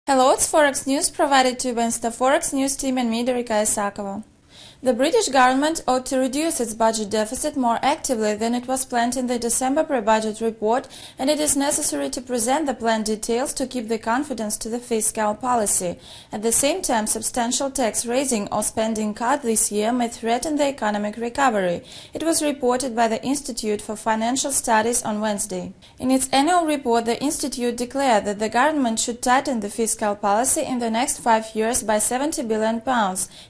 Hello, it's Forex News provided to you by InstaForex News Team and me, Derika Isakova. The British government ought to reduce its budget deficit more actively than it was planned in the December pre-budget report, and it is necessary to present the plan details to keep the confidence to the fiscal policy. At the same time, substantial tax raising or spending cut this year may threaten the economic recovery. It was reported by the Institute for Financial Studies on Wednesday. In its annual report, the Institute declared that the government should tighten the fiscal policy in the next 5 years by £70 billion.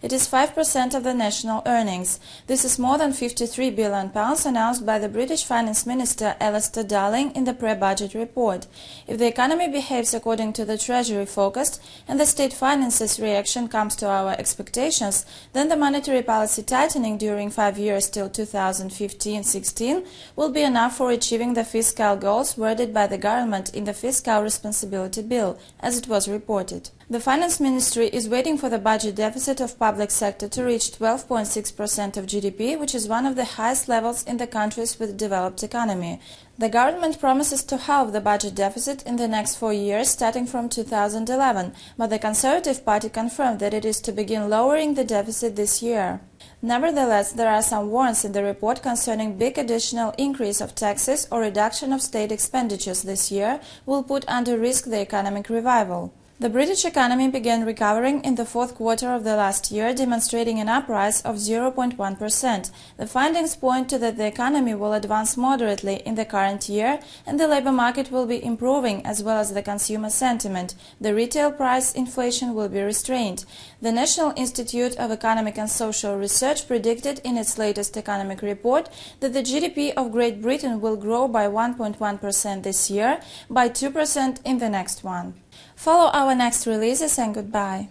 It is 5% of the national earnings. This is more than £53 billion announced by the British Finance Minister Alistair Darling in the pre-budget report. If the economy behaves according to the Treasury forecast and the state finances reaction comes to our expectations, then the monetary policy tightening during 5 years till 2015-16 will be enough for achieving the fiscal goals worded by the government in the Fiscal Responsibility Bill, as it was reported. The Finance Ministry is waiting for the budget deficit of public sector to reach 12.6% of GDP, which is one of the highest levels in the countries with a developed economy. The government promises to halve the budget deficit in the next 4 years, starting from 2011, but the Conservative Party confirmed that it is to begin lowering the deficit this year. Nevertheless, there are some warnings in the report concerning big additional increase of taxes or reduction of state expenditures this year will put under risk the economic revival. The British economy began recovering in the fourth quarter of the last year, demonstrating an uprise of 0.1%. The findings point to that the economy will advance moderately in the current year and the labor market will be improving as well as the consumer sentiment. The retail price inflation will be restrained. The National Institute of Economic and Social Research predicted in its latest economic report that the GDP of Great Britain will grow by 1.1% this year, by 2% in the next one. Follow our next releases and goodbye.